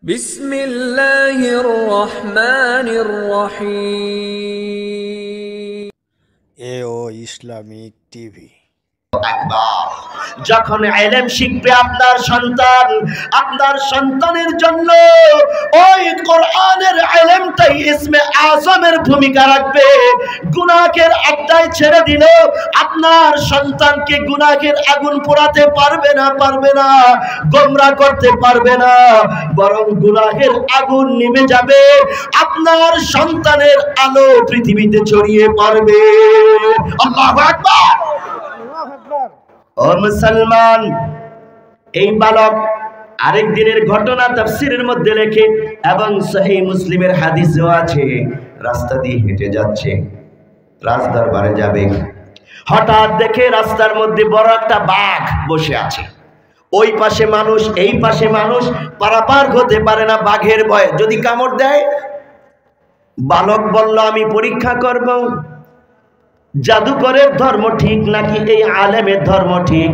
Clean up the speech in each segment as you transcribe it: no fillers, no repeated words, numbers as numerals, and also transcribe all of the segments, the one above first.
বিসমিল্লাহির রহমানির রহিম। এও ইসলামিক টিভি। যখন ইলম শিখবে আপনার সন্তানের জন্য ওই কোরআনের ইলমটাই ইসমে আযমের ভূমিকা রাখবে। গুনাহের একটাই ছেড়ে দিল, আপনার সন্তানকে গুনাহের আগুন পোড়াতে পারবে না, গোমরা করতে পারবে না, বরং গুনাহের আগুন নিভে যাবে, আপনার সন্তানের আলো পৃথিবীতে ছড়িয়ে পড়বে। আল্লাহু আকবার। ও মুসলমান, এই বালক আরেক দিনের ঘটনা তাফসীরের মধ্যে লেখে এবং সহিহ মুসলিমের হাদিসেও আছে। রাস্তা দিয়ে হেঁটে যাচ্ছে, রাজদরবারে যাবে, হঠাৎ দেখে রাস্তার মধ্যে বড় একটা বাঘ বসে আছে। ওই পাশে মানুষ, এই পাশে মানুষ, পারাপার হতে পারে না বাঘের ভয়ে, যদি কামড় দেয়। বালক বলল, আমি পরীক্ষা করব জাদুকরের ধর্ম ঠিক নাকি এই আলেমের ধর্ম ঠিক,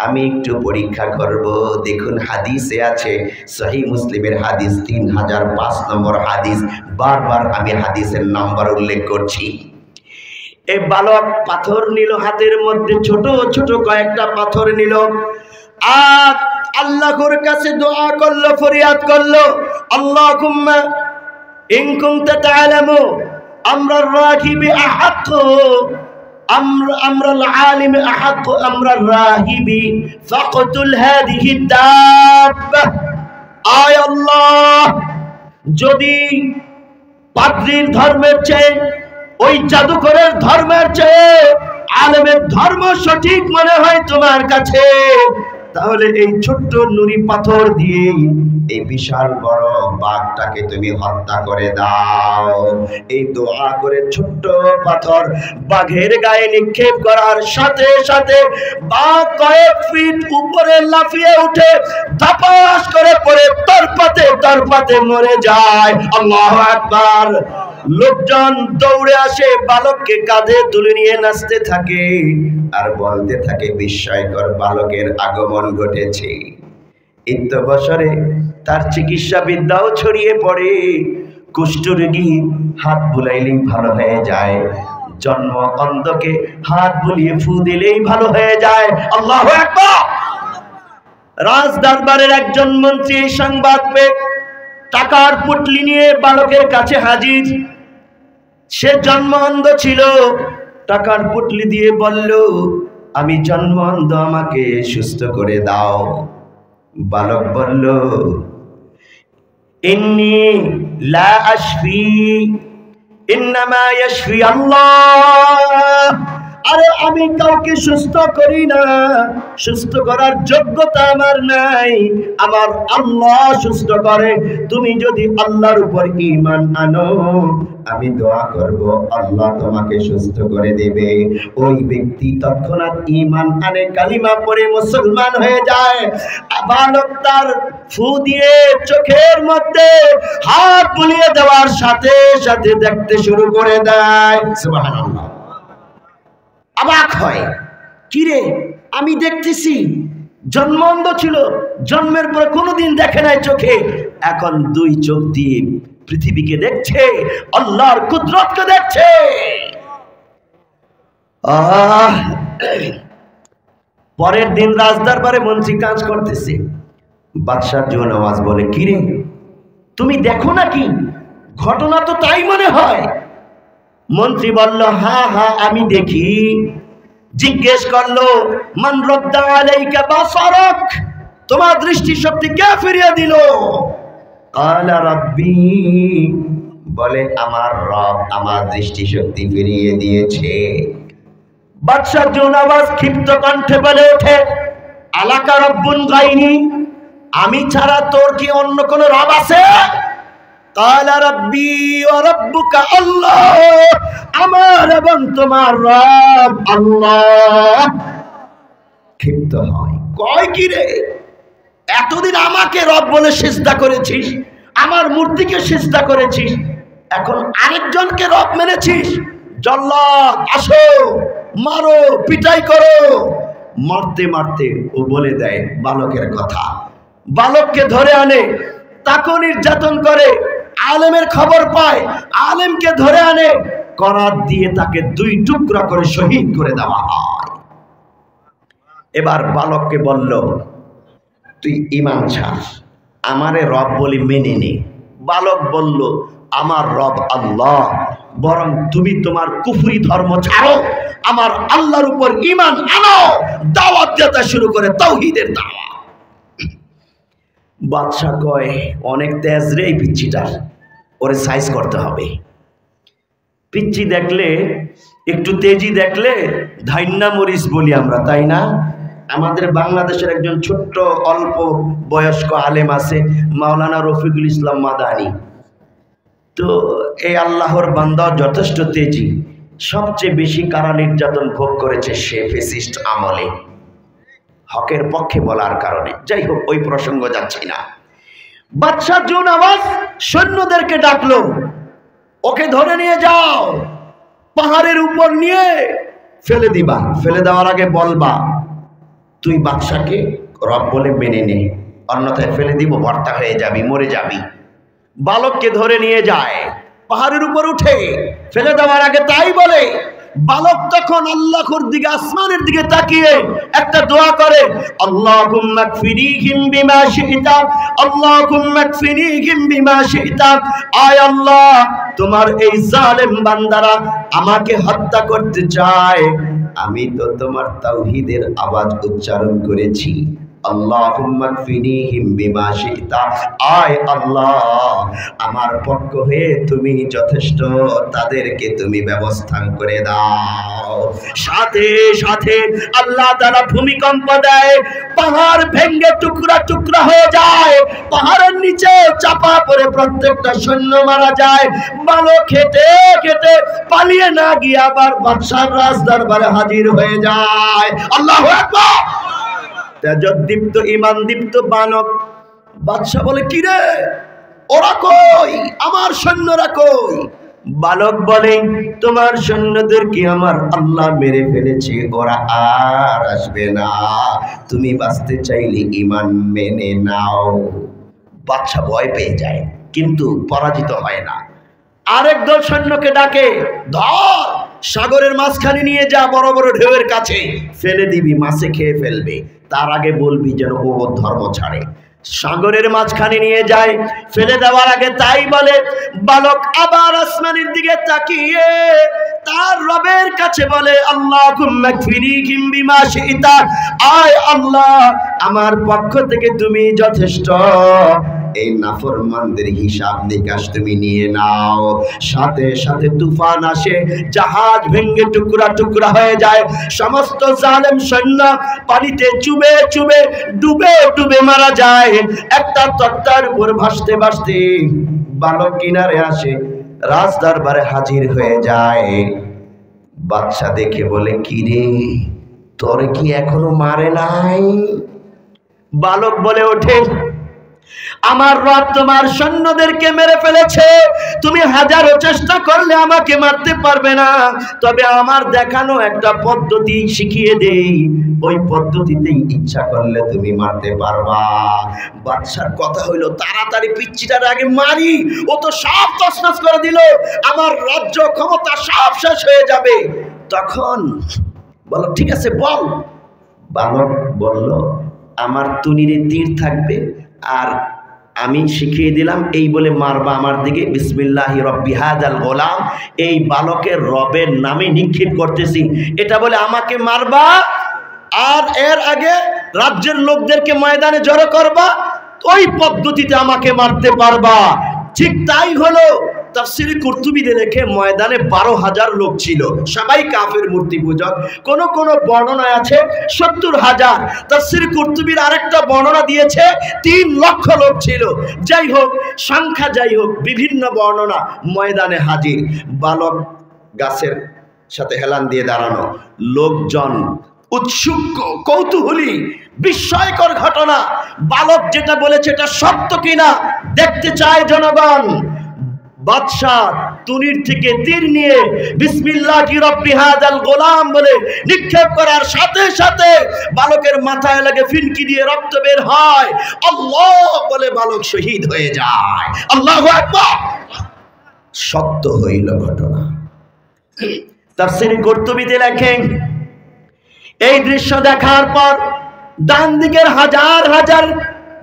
আমি একটু পরীক্ষা করব। দেখুন হাদিসে আছে, সহিহ মুসলিমের হাদিস 3005 নম্বর হাদিস। বারবার আমি হাদিসের নাম্বার উল্লেখ করছি। এই বালক পাথর নিল হাতের মধ্যে, ছোট ছোট কয়েকটা পাথর নিল, আর আল্লাহর কাছে দোয়া করলো, ফরিয়াদ করলো, আল্লাহুম্মা ইন কুনতা তা'লামু আমরার রাগিবি আহাক্কু আমরাল আলিমি আহাক্কু আমরার রাহিবি ফাকতুল হাদিহি দাব্বা। আয় আল্লাহ, যদি পাদ্রীর ধর্মের চেয়ে, ওই জাদুকরের ধর্মের চেয়ে আলেমের ধর্ম সঠিক মনে হয় তোমার কাছে, তাহলে এই ছোট্ট নুরি পাথর দিয়ে এই বিশাল বড় বাঘটাকে তুমি হত্যা করে দাও। এই দোয়া করে ছোট্ট পাথর বাঘের গায়ে নিক্ষেপ করার সাথে সাথে বাঘ কয়েক ফিট উপরে লাফিয়ে উঠে ধপাস করে পড়ে তরপাতে মরে যায়। আল্লাহু আকবার। লোকজন দৌড়ে আসে, বালককে কাঁধে তুলে নিয়ে নাচতে থাকে আর বলতে থাকে, বিস্ময়কর বালকের আগমন ঘটেছে। ইত্য বছরে তার চিকিৎসা বিদ্যাও ছড়িয়ে পড়ে। কুষ্ঠরোগী হাত বুলাইলেই ভালো হয়ে যায়, জন্ম অন্ধকে হাত বুলিয়ে ফু দিলেই ভালো হয়ে যায়। আল্লাহু আকবার। রাজ দরবারের একজন মন্ত্রী এই সংবাদ পেয়ে টাকার পুটলি নিয়ে বালকের কাছে হাজির। সে জন্ম অন্ধ ছিল, টাকার পুটলি দিয়ে বলল, আমি জন্ম অন্ধ, আমাকে সুস্থ করে দাও। বালক বলল, ইন্নী লা আশফি ইন্নামা ইয়াশফি আল্লাহ। আরে আমি কাউকে সুস্থ করি না, সুস্থ করার যোগ্যতা আমার নাই, আমার আল্লাহ সুস্থ করে। তুমি যদি আল্লাহর উপর ঈমান আনো, আমি দোয়া করব, আল্লাহ তোমাকে সুস্থ করে দেবে। ওই ব্যক্তি তৎক্ষণাৎ ঈমান আনে, কালিমা পড়ে মুসলমান হয়ে যায়। বালক তার ফু দিয়ে চোখের মধ্যে হাত বুলিয়ে দেওয়ার সাথে সাথে দেখতে শুরু করে দেয়। সুবহানাল্লাহ। অবাক হয়, কিরে আমি দেখতেছি, জন্ম অন্ধ ছিল, জন্মের পর কোনোদিন দেখে নাই চোখে, এখন দুই চোখ দিয়ে পৃথিবীকে দেখছে, আল্লাহর কুদরতকে দেখছে। পরের দিন রাজদরবারে মন্ত্রী কাজ করতেছে। বাদশাহ জনওয়াজ বলে, কিরে তুমি দেখো নাকি? ঘটনা তো তাই মনে হয়। মন্ত্রী বলল, হ্যাঁ হ্যাঁ আমি দেখি। জিজ্ঞেস করলো, মান রদ্দা আলাইকা বাসারাক, তোমার দৃষ্টিশক্তি কে ফিরিয়ে দিল? ক্বালা রাব্বি, বলে আমার রব আমার দৃষ্টিশক্তি ফিরিয়ে দিয়েছে। বাদশাহ জনওয়াজ ক্ষিপ্ত কণ্ঠে বলে ওঠে, আলাকা রব্বুন গায়রি, আমি ছাড়া তোর কি অন্য কোন রব আছে? ক্বালা রাব্বি ওয়া রাব্বুকা আল্লাহ, আমার এবং তোমার রব আল্লাহ। ক্ষিপ্ত হয়, কয় কি রে, এতদিন আমাকে রব বলে সিজদা করেছিস, আমার মূর্তিকে সিজদা করেছিস, এখন আরেকজনকে রব মেনেছিস? জল্লাদ আসো, মারো, পিটাই করো। মারতে মারতে ও বলে দেয় বালকের কথা। বালককে ধরে আনে, তাকে নির্যাতন করে। আলেমের খবর পায়, আলেমকে ধরে আনে, করাত দিয়ে তাকে 2 টুকরা করে শহীদ করে দেওয়া হয়। এবার বালককে বলল, তুই ঈমান ছাড়, আমারে রব বলি মেনে নে। বালক বলল, আমার রব আল্লাহ, বরং তুমি তোমার কুফরি ধর্ম ছাড়ো, আমার আল্লাহর উপর ঈমান আনো। দাওয়াত দিতে শুরু করে তাওহীদের দাওয়াত। বাদশা কয়, অনেক তেজ রে এই পিচ্চিটার, ওরে সাইজ করতে হবে। পিচ্চি দেখলে, একটু তেজি দেখলে ধাইন্না মরিচ বলি আমরা, তাই না? আমাদের বাংলাদেশের একজন ছোট্ট অল্প বয়স্ক আলেম আছে, মাওলানা রফিকুল ইসলাম মাদানী। তো এই আল্লাহর বান্দা যথেষ্ট তেজি। সবচেয়ে বেশি কারা নির্যাতন ভোগ করেছে সে ফেসিস্ট আমলে, হকের পক্ষে বলার কারণে। যাই হোক, ওই প্রসঙ্গ যাচ্ছি না। বাদশা জুন আওয়াজ সৈন্যদেরকে ডাকলো, ওকে ধরে নিয়ে যাও, পাহাড়ের উপর নিয়ে ফেলে দিবা। ফেলে দেওয়ার আগে বলবা, তুই বাদশাকে রব বলে মেনে নে, অন্যথায় ফেলে দিব, ভর্তা হয়ে যাবি, মরে যাবি। বালককে ধরে নিয়ে যায়, পাহাড়ের উপর উঠে ফেলে দেওয়ার আগে তাই বলে। বালক তখন আল্লাহর দিকে, আসমানের দিকে তাকিয়ে একটা দোয়া করে, আল্লাহুম্মা কফিরিহিম বিমা শি'তা, আল্লাহুম্মা কফিরিহিম বিমা শি'তা। আয় আল্লাহ, তোমার এই জালেম বান্দারা আমাকে হত্যা করতে চায়, আমি তো তোমার তাওহীদের আওয়াজ উচ্চারণ করেছি। আল্লাহুম্মা কফিরিহিম বিমা শি'তা। আয় আল্লাহ, আমার পক্ষ হয়ে তুমি যথেষ্ট, তাদেরকে তুমি ব্যবস্থা করে দাও। সাথে সাথে আল্লাহ তাআলা ভূমিকম্প দেয়, পাহাড় ভেঙে টুকরা টুকরা হয়ে যায়, পাহাড়ের নিচে চাপা পড়ে প্রত্যেকটা সৈন্য মারা যায়। বালক খেটে খেটে পালিয়ে না গিয়ে আবার বাদশার রাজদরবারে হাজির হয়ে যায়। আল্লাহু আকবার। তেজদীপ্ত ঈমান দীপ্ত বালক। বাদশা বলে, কি রে, ওরা কই, আমার সৈন্যরা কই? বালক বলে, তোমার সৈন্যদেরকে আমার আল্লাহ মেরে ফেলেছে, ওরা আর আসবে না, তুমি বাঁচতে চাইলে ঈমান মেনে নাও। বাদশা ভয় পেয়ে যায়, কিন্তু পরাজিত হয় না। আরেক দল সৈন্যকে ডাকে, ধর, সাগরের মাঝখানে নিয়ে যা, বড় বড় ঢেউয়ের কাছে ফেলে দিবি, মাছে খেয়ে ফেলবে, তার আগে বলবি যেন ও ধর্ম ছাড়ে। সাগরের মাঝখানে নিয়ে যায়, ফেলে দেওয়ার আগে তাই বলে। বালক আবার আসমানের দিকে তাকিয়ে তার রবের কাছে বলে, আল্লাহুম্মা কফিরিহিম বিমা শি'তা। আয় আল্লাহ, আমার পক্ষ থেকে তুমি যথেষ্ট, এই নাফরমানদের হিসাব নিকাশ তুমি নিয়ে নাও। সাথে সাথে তুফান আসে, জাহাজ ভেঙে টুকরা টুকরা হয়ে যায়, সমস্ত জালেম সৈন্য পানিতে চুবে চুবে ডুবে ডুবে মারা যায়। একটা তক্তার উপর ভাসতে ভাসতে বালক কিনারে আসে, রাজদরবারে হাজির হয়ে যায়। বাদশা দেখে বলে, কি রে, তোর কি এখনো মারে নাই? বালক বলে ওঠে, আমার রব তোমার সৈন্যদেরকে মেরে ফেলেছে, তুমি হাজারো চেষ্টা করলে আমাকে মারতে পারবে না, তবে আমার দেখানো একটা পদ্ধতি শিখিয়ে দেই, ওই পদ্ধতিতেই ইচ্ছা করলে তুমি মারতে পারবা। বাদশার কথা হইল, তাড়াতাড়ি পিচ্চিটার আগে মারি, ও তো সব তছনছ করে দিল, আমার রাজ্য ক্ষমতা সব শেষ হয়ে যাবে। তখন বলো, ঠিক আছে বল। বালক বলল, আমার তুনিরে তীর থাকবে, আর আমি শিখিয়ে দিলাম, এই বলে মারবা আমার দিকে, বিসমিল্লাহি রব্বি হাযাল গোলাম, এই বালকের রবের নামে নিক্ষেপ করতেছি, এটা বলে আমাকে মারবা, আর এর আগে রাজ্যের লোকদেরকে ময়দানে জড়ো করবা, ওই পদ্ধতিতে আমাকে মারতে পারবা। ঠিক তাই হলো। তাফসীরে কুরতুবীতে লেখে, ময়দানে 12,000 লোক ছিল, সবাই কাফের মূর্তি পূজক। কোন কোন বর্ণনায় আছে 70,000। তাফসীরে কুরতুবীর আরেকটা বর্ণনা দিয়েছে 3 লক্ষ লোক ছিল। যাই হোক, সংখ্যা যাই হোক, বিভিন্ন বর্ণনা। ময়দানে হাজির বালক, গাছের সাথে হেলান দিয়ে দাঁড়ানো, লোকজন উৎসুক, কৌতূহলী, বিস্ময়কর ঘটনা। বালক যেটা বলেছে এটা সত্য কিনা দেখতে চায় জনগণ। বাদশা তুনির থেকে তীর নিয়ে বিসমিল্লাহি রাব্বি হাযাল গোলাম বলে নিক্ষেপ করার সাথে সাথে বালকের মাথায় লাগে ফিনকি দিয়ে রক্ত বের হয়, আল্লাহ বলে বালক শহীদ হয়ে যায়। আল্লাহু আকবার। সত্য হইল ঘটনা। তাফসীর কুরতুবীতে লেখেন, এই দৃশ্য দেখার পর ডান দিকের হাজার হাজার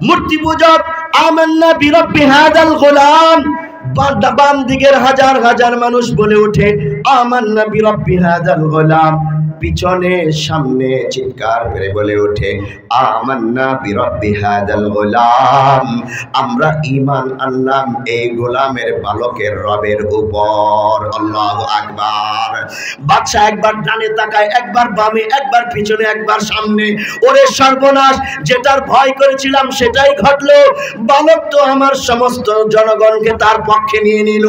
মূর্তি পূজক আমান্না বিরব্বি হাযাল গোলাম, বাম দিকের হাজার হাজার মানুষ বলে ওঠে আমান্না বিরব্বি হাযাল গোলাম। পিছনে সামনে চিৎকার করে বলে ওঠে আমান্না বিরব্বি হাযাল গোলাম, আমরা ঈমান আনলাম এই গোলামের বালকের রবের উপর। আল্লাহু আকবার। বাদশা একবার ডানে তাকায়, একবার বামে, একবার পিছনে, একবার সামনে। ওরে সর্বনাশ, যেটার ভয় করেছিলাম সেটাই ঘটলো। বালক তো আমার সমস্ত জনগণকে তার পক্ষে নিয়ে নিল।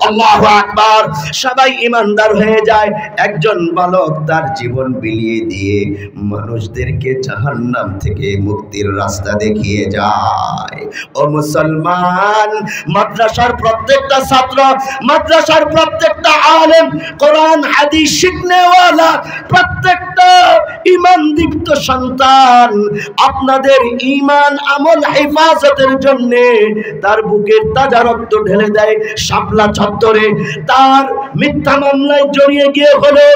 আল্লাহু আকবার। সবাই ঈমানদার হয়ে যায়। একজন বালক তার জীবন বিলিয়ে দিয়ে মানুষদেরকে জাহান্নাম থেকে মুক্তির রাস্তা দেখিয়ে যায়। ও মুসলমান, মাদ্রাসার প্রত্যেকটা ছাত্র, মাদ্রাসার প্রত্যেকটা আলেম, কোরআন হাদিস শিখনেওয়ালা প্রত্যেকটা ঈমানদীপ্ত সন্তান, আপনাদের ঈমান আমল হেফাজতের জন্য তার বুকের তাজা রক্ত ঢেলে দেয় শাপলা চত্বরে। তার মিথ্যা মামলায় জড়িয়ে গিয়ে হলো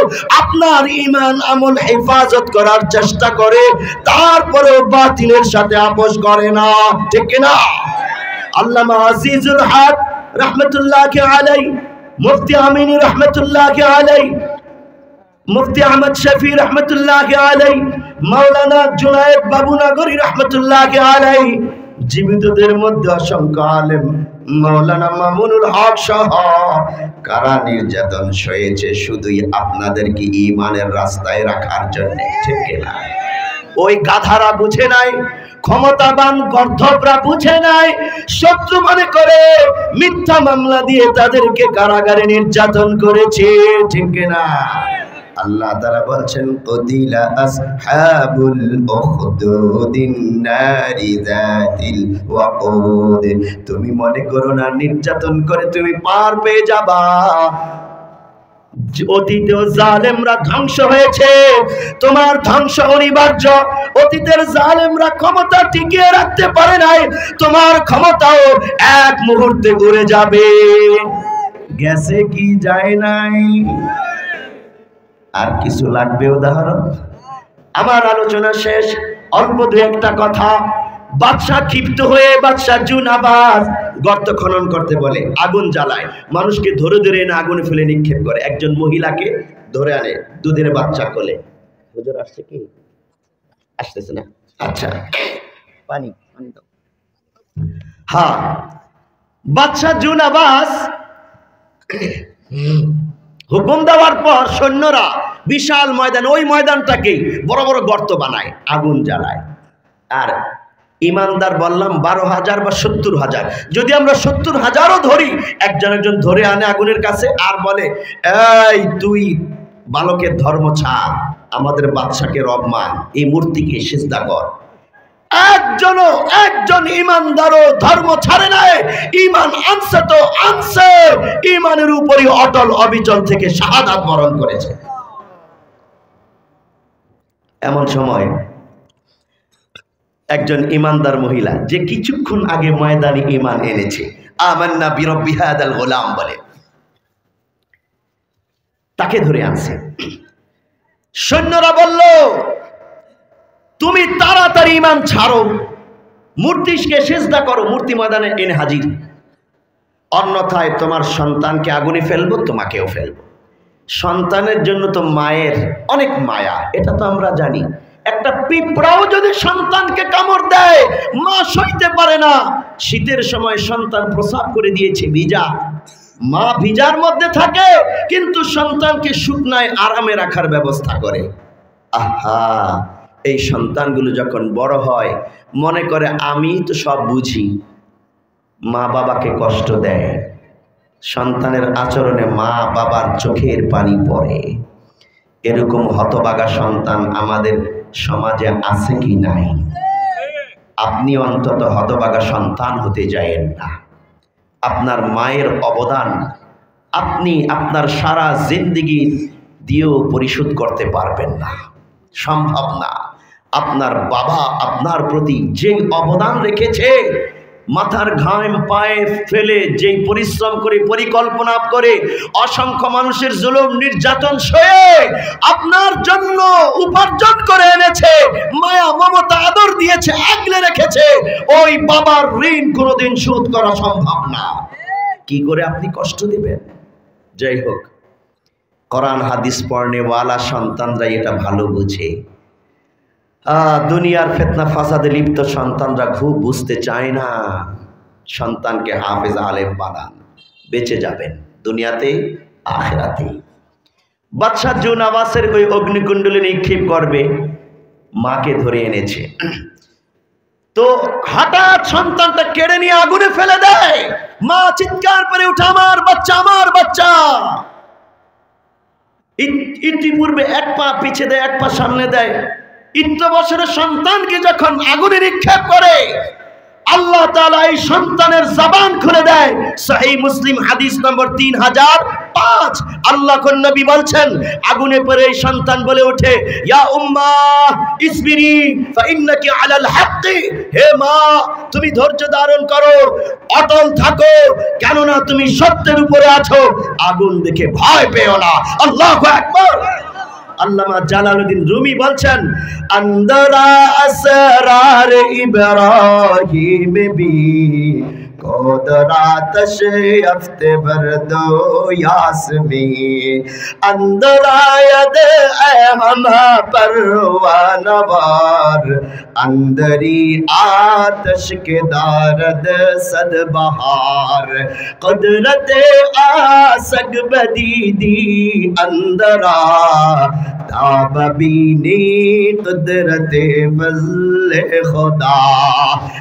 আপনার ঈমান আমল হেফাজত করার চেষ্টা করে, তারপরেও বাতিলের সাথে আপোষ করে না, ঠিক না? আল্লামা আজিজুল হক রাহমাতুল্লাহি আলাইহি, মুফতি আমিনী রাহমাতুল্লাহি আলাইহি, মুফতি আহমদ শফি রাহমাতুল্লাহি আলাইহি, মাওলানা জুনায়েদ বাবুনগরী রাহমাতুল্লাহি আলাইহি, জীবিতদের মধ্যে অসংখ্য আলেম, মাওলানা মামুনুল হক সহ কারা নির্যাতন সয়েছে শুধুই আপনাদেরকে ঈমানের রাস্তায় রাখার জন্য, ঠিক না? ওই গাধারা বুঝে নাই, ক্ষমতাবান গর্ধবরা বুঝে নাই, শত্রু মনে করে মিথ্যা মামলা দিয়ে তাদেরকে কারাগারে নির্যাতন করেছে, ঠিক না? আল্লাহ তাআলা বলছেন কুতিলা আসহাবুল উখদুদিন নারি যাতিল ওয়াকুদ। তুমি মনে করো না নির্যাতন করে তুমি পার পেয়ে যাবা। অতীতেও জালেমরা ধ্বংস হয়েছে, তোমার ধ্বংস অনিবার্য। অতীতের জালেমরা ক্ষমতা টিকিয়ে রাখতে পারে নাই, তোমার ক্ষমতাও এক মুহূর্তে ঘুরে যাবে। গেছে কি যায় নাই? আর কিছু লাগবে উদাহরণ? আমার আলোচনা শেষ, অল্প দু একটা কথা। বাদশা ক্ষিপ্ত হয়ে বাদশা জুনাবাজ গর্ত খনন করতে বলে, আগুন জ্বালায়, মানুষকে ধরে ধরে এনে আগুনে ফেলে নিক্ষেপ করে। একজন মহিলাকে ধরে আনে দুধের বাচ্চা কোলে। হুজুর আসছে কি? আসতেছে না? আচ্ছা, পানি পানি দাও। হ্যাঁ, বাদশা জুনাবাজ হুকুম দেওয়ার পর সৈন্যরা বিশাল ময়দান, ওই ময়দানটাকে বড় বড় গর্ত বানায়, আগুন জ্বালায়। আর ইমানদার বললাম 12,000 বা 70,000, যদি আমরা 70,000ও ধরি, একজন একজন ধরে আনে আগুনের কাছে আর বলে, এই তুই বালকের ধর্ম ছাড়, আমাদের বাদশাকে রব মান, এই মূর্তিকে সিজদা কর। একজন ইমানদারও ধর্ম ছাড়ে নাই, ইমান আনছে তো আনছে, ইমানের উপরই অটল অবিচল থেকে শাহাদাত বরণ করেছে। এমন সময় একজন ইমানদার মহিলা, যে কিছুক্ষণ আগে ময়দানে ইমান এনেছে, আমান্না বিরব্বি হাযাল গোলাম বলে, তাকে ধরে আনছে। সৈন্যরা বলল, তুমি তাড়াতাড়ি ইমান ছাড়ো, মূর্তিকে সিজদা করো, মূর্তি ময়দানে এনে হাজির, অন্যথায় তোমার সন্তানকে আগুনে ফেলবো, তোমাকেও ফেলবো। সন্তানের জন্য তো মায়ের অনেক মায়া, এটা তো আমরা জানি। একটা পিঁপড়াও যদি সন্তানকে কামড় দেয়, মা সইতে পারে না। শীতের সময় সন্তান প্রস্রাব করে দিয়েছে ভিজা, মা ভিজার মধ্যে থাকে, কিন্তু সন্তানকে শুকনায় আরামে রাখার ব্যবস্থা করে। আহা, এই সন্তানগুলো যখন বড় হয় মনে করে আমি তো সব বুঝি, মা বাবাকে কষ্ট দেয়। সন্তানের আচরণে মা বাবার চোখের পানি পড়ে। এরকম হতভাগা সন্তান আমাদের সমাজে আছে কি নাই? আপনি অন্তত হতভাগা সন্তান হতে যায়েন না। আপনার মায়ের অবদান আপনি আপনার সারা জিন্দেগি দিয়েও পরিশোধ করতে পারবেন না, সম্ভব না। আপনার বাবা আপনার প্রতি যে অবদান রেখেছে, মাথার ঘাম পায়ে ফেলে যেই পরিশ্রম করে পরিকল্পনা করে অসংখ্য মানুষের জুলুম নির্যাতন সয়ে আপনার জন্য উপার্জন করে এনেছে, মায়া মমতা আদর দিয়েছে, আগলে রেখেছে, ওই বাবার ঋণ কোনোদিন শোধ করা সম্ভব না। কি করে আপনি কষ্ট দিবেন? যাই হোক, কোরআন হাদিস পড়নেওয়ালা সন্তানরা এটা ভালো বুঝে। দুনিয়ার ফিতনা ফাসাদে লিপ্ত সন্তানরা খুব বুঝতে চায় না। সন্তানকে হাফেজ আলেম বানান, বেঁচে যাবেন দুনিয়াতে আখিরাতে। বাদশা জুন আবাসের ওই অগ্নিকুণ্ডলে নিক্ষেপ করবে, মাকে ধরে এনেছে, তো হঠাৎ সন্তানটা কেড়ে নিয়ে আগুনে ফেলে দেয়। মা চিৎকার করে উঠে, আমার বাচ্চা, আমার বাচ্চা। ইতিপূর্বে এক পা পিছিয়ে দেয়, এক পা সামনে দেয়। 3 বছরের সন্তানকে যখন আগুনে নিক্ষেপ করে, আল্লাহ তাআলা এই সন্তানের জবান খুলে দেয়। সহিহ মুসলিম হাদিস নম্বর 3005। আল্লাহর নবী বলছেন, আগুনে পড়ে এই সন্তান বলে ওঠে, ইয়া উম্মা ইসবিরি ফাইন্নাকি আলাল হাক্কি। হে মা, তুমি ধৈর্য ধারণ করো, অটল থাকো, কেননা তুমি সত্যের উপরে আছো। আগুন দেখে ভয় পেও না। আল্লাহু আকবার। আল্লামা জালালউদ্দিন রুমি বলছেন, আন্দরা আসরার ইব্রাহিম বি কোদরাতশ আফতে বরদো ইয়াসমিন अंदरा यद हम परवानवार अंदरी आतश के दारद सद बहार कुदरत आसग बदीदी अंदरा ताबीनी कुदरत फजल खुदा।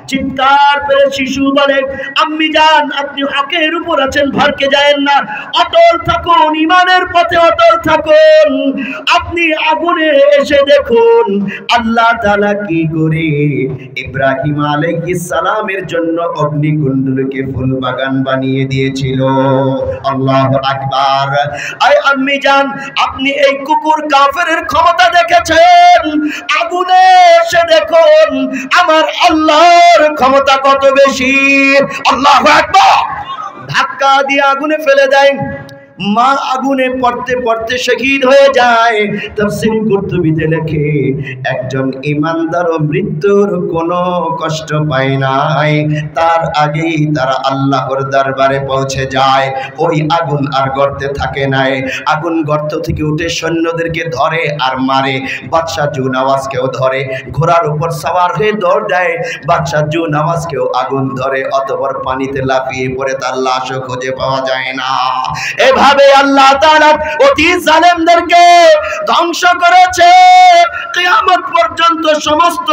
চিৎকার করে শিশু বলে, আম্মি জান, আপনি হকের উপর আছেন, ভরকে যায়েন না, অটল থাকুন, ঈমানের পথে অটল থাকুন। আপনি আগুনে এসে দেখুন আল্লাহ তাআলা কি করে ইব্রাহিম আলাইহিস সালামের জন্য অগ্নিকুণ্ডলকে ফুল বাগান বানিয়ে দিয়েছিল। আল্লাহু আকবার। আয় আম্মি জান, আপনি এই কুকুর কাফেরের ক্ষমতা দেখেছেন, আগুনে এসে দেখুন আমার আল্লাহর ক্ষমতা কত বেশি। আল্লাহু আকবার। ধাক্কা দিয়ে আগুনে ফেলে দেয়। মা আগুনে পড়তে পড়তে শহীদ হয়ে যায়। তাফসীর কুরতুবীতে লেখে, একজন ঈমানদার মৃত্যুর কোনো কষ্ট পায় নাই, তার আগেই তারা আল্লাহর দরবারে পৌঁছে যায়। ওই আগুন আর গর্তে থাকে নাই। আগুন গর্ত থেকে উঠে সৈন্যদেরকে ধরে আর মারে। বাদশা জুনাওয়াজকেও ধরে, ঘোড়ার উপর সওয়ার হয়ে দৌড় দেয়। বাদশা জুনাওয়াজকেও আগুন ধরে, অতঃপর পানিতে লাফিয়ে পড়ে তার লাশও খুঁজে পাওয়া যায় না। এভাবে আল্লাহ তাআলা অতি জালেমদেরকে ধ্বংস করেছে। কিয়ামত পর্যন্ত সমস্ত